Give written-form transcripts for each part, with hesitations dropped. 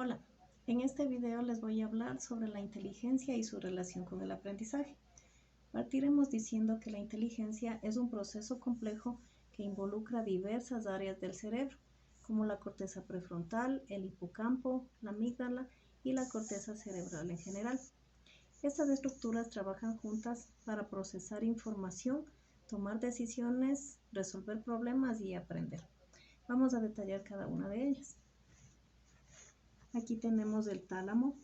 Hola, en este video les voy a hablar sobre la inteligencia y su relación con el aprendizaje. Partiremos diciendo que la inteligencia es un proceso complejo que involucra diversas áreas del cerebro, como la corteza prefrontal, el hipocampo, la amígdala y la corteza cerebral en general. Estas estructuras trabajan juntas para procesar información, tomar decisiones, resolver problemas y aprender. Vamos a detallar cada una de ellas. Aquí tenemos el tálamo,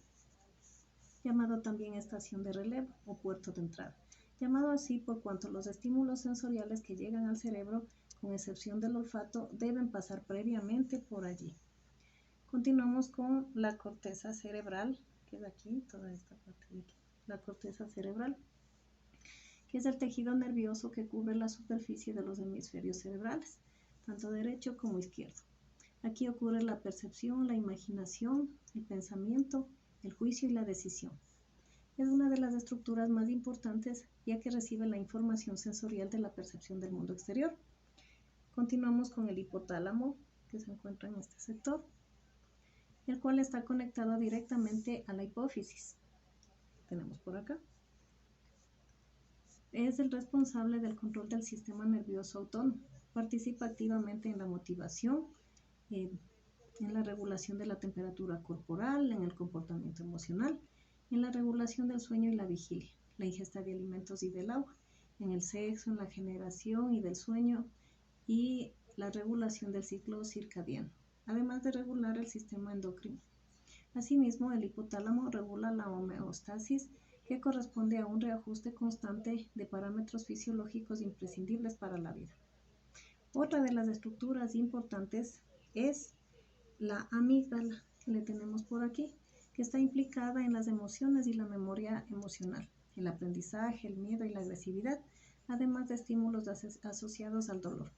llamado también estación de relevo o puerto de entrada, llamado así por cuanto los estímulos sensoriales que llegan al cerebro, con excepción del olfato, deben pasar previamente por allí. Continuamos con la corteza cerebral, que es aquí, toda esta parte de aquí, la corteza cerebral, que es el tejido nervioso que cubre la superficie de los hemisferios cerebrales, tanto derecho como izquierdo. Aquí ocurre la percepción, la imaginación, el pensamiento, el juicio y la decisión. Es una de las estructuras más importantes ya que recibe la información sensorial de la percepción del mundo exterior. Continuamos con el hipotálamo, que se encuentra en este sector, el cual está conectado directamente a la hipófisis. Tenemos por acá. Es el responsable del control del sistema nervioso autónomo. Participa activamente en la motivación, en la regulación de la temperatura corporal, en el comportamiento emocional, en la regulación del sueño y la vigilia, la ingesta de alimentos y del agua, en el sexo, en la generación y del sueño y la regulación del ciclo circadiano, además de regular el sistema endocrino. Asimismo, el hipotálamo regula la homeostasis, que corresponde a un reajuste constante de parámetros fisiológicos imprescindibles para la vida. Otra de las estructuras importantes es la amígdala, que le tenemos por aquí, que está implicada en las emociones y la memoria emocional, el aprendizaje, el miedo y la agresividad, además de estímulos asociados al dolor.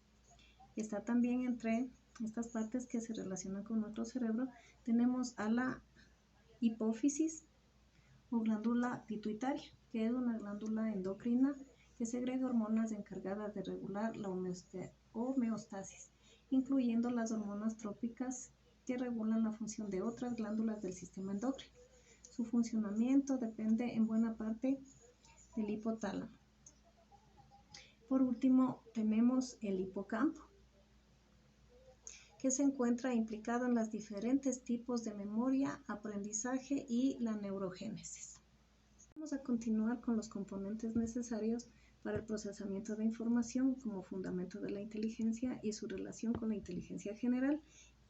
Está también entre estas partes que se relacionan con nuestro cerebro, tenemos a la hipófisis o glándula pituitaria, que es una glándula endocrina que segrega hormonas encargadas de regular la homeostasis, incluyendo las hormonas trópicas que regulan la función de otras glándulas del sistema endocrino. Su funcionamiento depende en buena parte del hipotálamo. Por último, tenemos el hipocampo, que se encuentra implicado en los diferentes tipos de memoria, aprendizaje y la neurogénesis. Vamos a continuar con los componentes necesarios para el procesamiento de información como fundamento de la inteligencia y su relación con la inteligencia general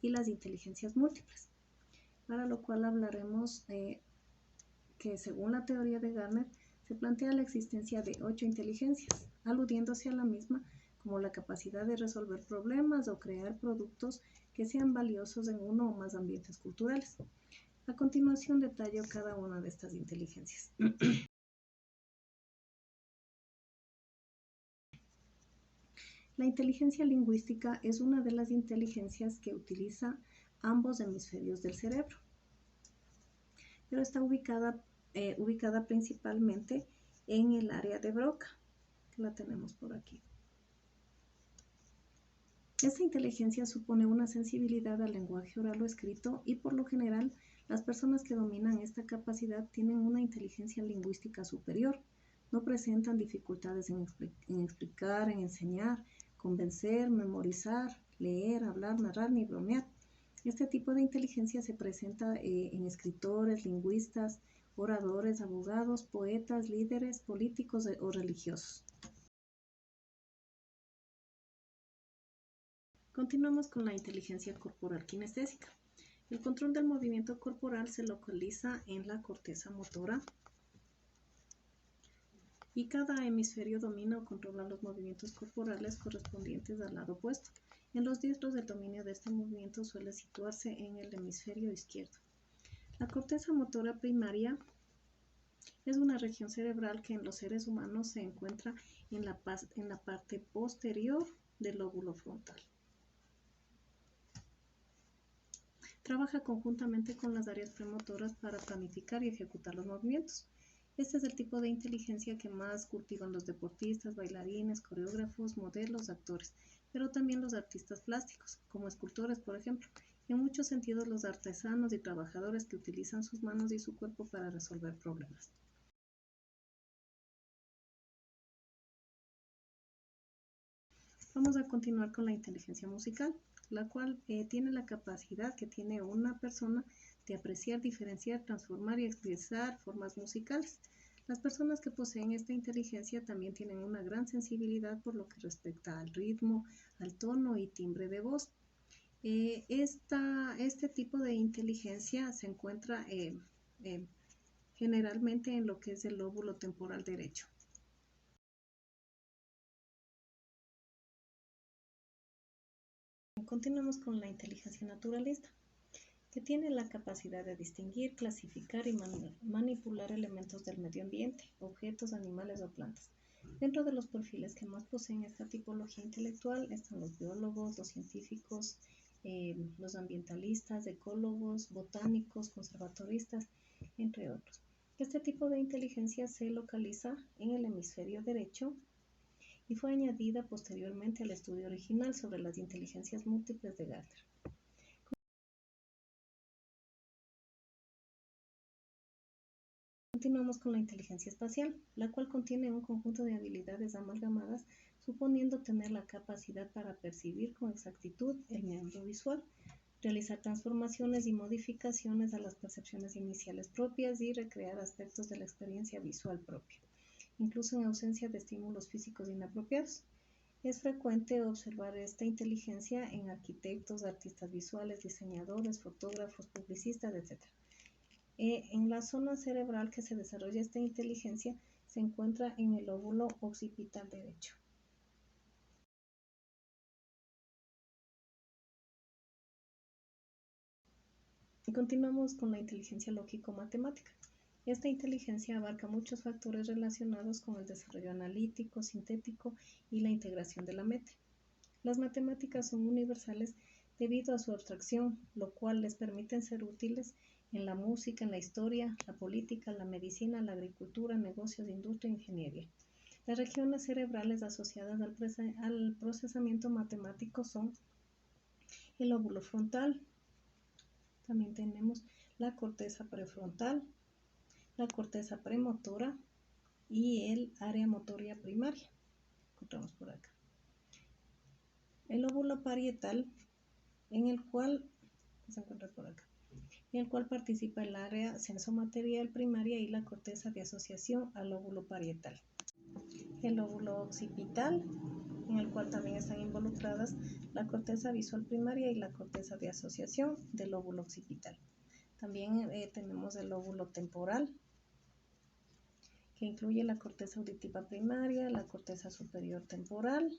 y las inteligencias múltiples, para lo cual hablaremos que según la teoría de Gardner se plantea la existencia de 8 inteligencias, aludiéndose a la misma como la capacidad de resolver problemas o crear productos que sean valiosos en uno o más ambientes culturales. A continuación detallo cada una de estas inteligencias. La inteligencia lingüística es una de las inteligencias que utiliza ambos hemisferios del cerebro, pero está ubicada principalmente en el área de Broca, que la tenemos por aquí. Esta inteligencia supone una sensibilidad al lenguaje oral o escrito y por lo general las personas que dominan esta capacidad tienen una inteligencia lingüística superior, no presentan dificultades en explicar, en enseñar, convencer, memorizar, leer, hablar, narrar ni bromear. Este tipo de inteligencia se presenta en escritores, lingüistas, oradores, abogados, poetas, líderes políticos o religiosos. Continuamos con la inteligencia corporal kinestésica. El control del movimiento corporal se localiza en la corteza motora y cada hemisferio domina o controla los movimientos corporales correspondientes al lado opuesto. En los diestros, el dominio de este movimiento suele situarse en el hemisferio izquierdo. La corteza motora primaria es una región cerebral que en los seres humanos se encuentra en la parte posterior del lóbulo frontal. Trabaja conjuntamente con las áreas premotoras para planificar y ejecutar los movimientos. Este es el tipo de inteligencia que más cultivan los deportistas, bailarines, coreógrafos, modelos, actores, pero también los artistas plásticos, como escultores, por ejemplo, En muchos sentidos, los artesanos y trabajadores que utilizan sus manos y su cuerpo para resolver problemas. Vamos a continuar con la inteligencia musical, la cual tiene la capacidad que tiene una persona de apreciar, diferenciar, transformar y expresar formas musicales. Las personas que poseen esta inteligencia también tienen una gran sensibilidad por lo que respecta al ritmo, al tono y timbre de voz. Este tipo de inteligencia se encuentra generalmente en lo que es el lóbulo temporal derecho. Continuamos con la inteligencia naturalista, que tiene la capacidad de distinguir, clasificar y manipular elementos del medio ambiente, objetos, animales o plantas. Dentro de los perfiles que más poseen esta tipología intelectual están los biólogos, los científicos, los ambientalistas, ecólogos, botánicos, conservatoristas, entre otros. Este tipo de inteligencia se localiza en el hemisferio derecho y fue añadida posteriormente al estudio original sobre las inteligencias múltiples de Gardner. Continuamos con la inteligencia espacial, la cual contiene un conjunto de habilidades amalgamadas, suponiendo tener la capacidad para percibir con exactitud el medio visual, realizar transformaciones y modificaciones a las percepciones iniciales propias y recrear aspectos de la experiencia visual propia, incluso en ausencia de estímulos físicos inapropiados. Es frecuente observar esta inteligencia en arquitectos, artistas visuales, diseñadores, fotógrafos, publicistas, etc. En la zona cerebral que se desarrolla esta inteligencia se encuentra en el lóbulo occipital derecho. Y continuamos con la inteligencia lógico-matemática. Esta inteligencia abarca muchos factores relacionados con el desarrollo analítico, sintético y la integración de la mente. Las matemáticas son universales debido a su abstracción, lo cual les permite ser útiles en la música, en la historia, la política, la medicina, la agricultura, negocios, industria e ingeniería. Las regiones cerebrales asociadas al procesamiento matemático son el lóbulo frontal, también tenemos la corteza prefrontal, la corteza premotora y el área motoria primaria. Encontramos por acá. El lóbulo parietal, en el cual se encuentra por acá, en el cual participa el área sensomaterial primaria y la corteza de asociación al lóbulo parietal. El lóbulo occipital, en el cual también están involucradas la corteza visual primaria y la corteza de asociación del lóbulo occipital. También tenemos el lóbulo temporal, que incluye la corteza auditiva primaria, la corteza superior temporal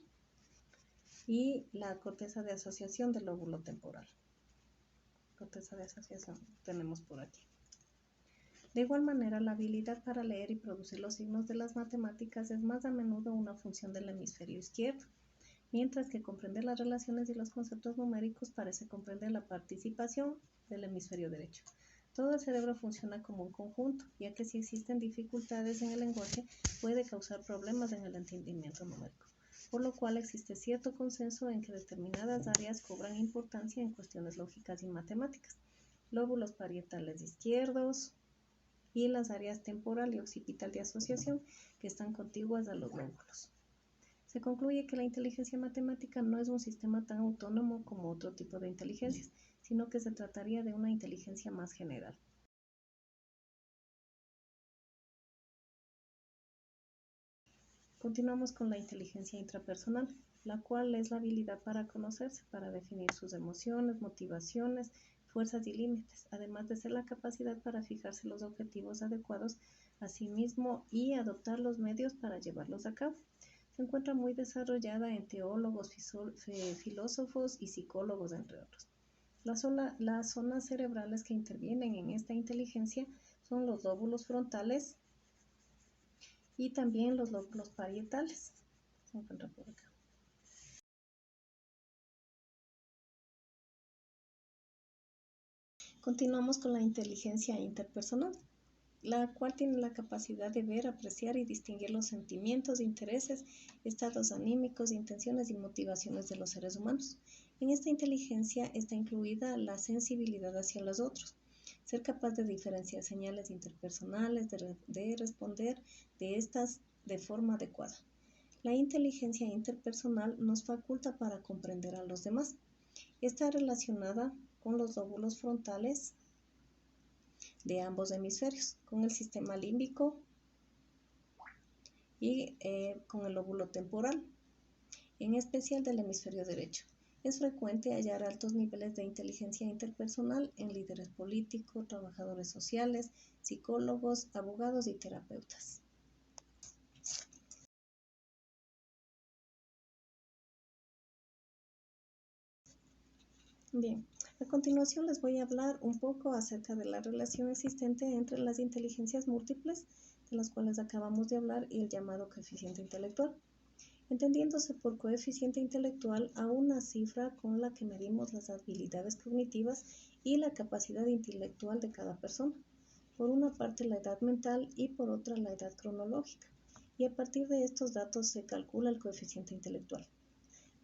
y la corteza de asociación del lóbulo temporal. Corteza de asociación tenemos por aquí. De igual manera, la habilidad para leer y producir los signos de las matemáticas es más a menudo una función del hemisferio izquierdo, mientras que comprender las relaciones y los conceptos numéricos parece comprender la participación del hemisferio derecho. Todo el cerebro funciona como un conjunto, ya que si existen dificultades en el lenguaje puede causar problemas en el entendimiento numérico, por lo cual existe cierto consenso en que determinadas áreas cobran importancia en cuestiones lógicas y matemáticas. Lóbulos parietales izquierdos y las áreas temporal y occipital de asociación que están contiguas a los lóbulos. Se concluye que la inteligencia matemática no es un sistema tan autónomo como otro tipo de inteligencias, sino que se trataría de una inteligencia más general. Continuamos con la inteligencia intrapersonal, la cual es la habilidad para conocerse, para definir sus emociones, motivaciones, fuerzas y límites, además de ser la capacidad para fijarse los objetivos adecuados a sí mismo y adoptar los medios para llevarlos a cabo. Se encuentra muy desarrollada en teólogos, filósofos y psicólogos, entre otros. Las zonas cerebrales que intervienen en esta inteligencia son los lóbulos frontales y también los lóbulos parietales. Se encuentra por acá. Continuamos con la inteligencia interpersonal, la cual tiene la capacidad de ver, apreciar y distinguir los sentimientos, intereses, estados anímicos, intenciones y motivaciones de los seres humanos. En esta inteligencia está incluida la sensibilidad hacia los otros, ser capaz de diferenciar señales interpersonales, de responder de estas de forma adecuada. La inteligencia interpersonal nos faculta para comprender a los demás. Está relacionada con los lóbulos frontales de ambos hemisferios, con el sistema límbico y con el lóbulo temporal, en especial del hemisferio derecho. Es frecuente hallar altos niveles de inteligencia interpersonal en líderes políticos, trabajadores sociales, psicólogos, abogados y terapeutas. Bien, a continuación les voy a hablar un poco acerca de la relación existente entre las inteligencias múltiples, de las cuales acabamos de hablar, y el llamado coeficiente intelectual, entendiéndose por coeficiente intelectual a una cifra con la que medimos las habilidades cognitivas y la capacidad intelectual de cada persona. Por una parte la edad mental y por otra la edad cronológica, y a partir de estos datos se calcula el coeficiente intelectual.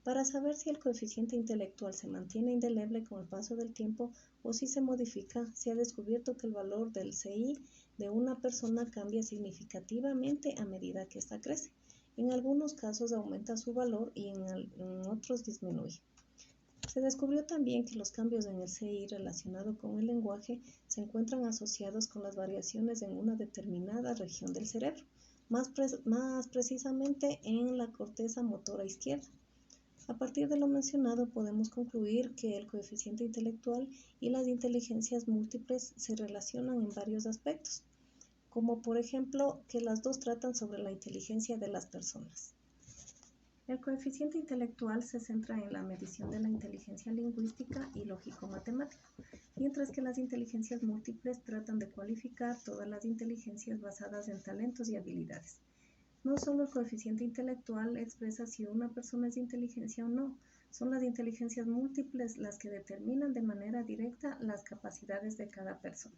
Para saber si el coeficiente intelectual se mantiene indeleble con el paso del tiempo o si se modifica, se ha descubierto que el valor del CI de una persona cambia significativamente a medida que ésta crece. En algunos casos aumenta su valor y en otros disminuye. Se descubrió también que los cambios en el CI relacionado con el lenguaje se encuentran asociados con las variaciones en una determinada región del cerebro, más precisamente en la corteza motora izquierda. A partir de lo mencionado, podemos concluir que el coeficiente intelectual y las inteligencias múltiples se relacionan en varios aspectos, como por ejemplo que las dos tratan sobre la inteligencia de las personas. El coeficiente intelectual se centra en la medición de la inteligencia lingüística y lógico-matemática, mientras que las inteligencias múltiples tratan de cualificar todas las inteligencias basadas en talentos y habilidades. No solo el coeficiente intelectual expresa si una persona es de inteligencia o no, son las inteligencias múltiples las que determinan de manera directa las capacidades de cada persona.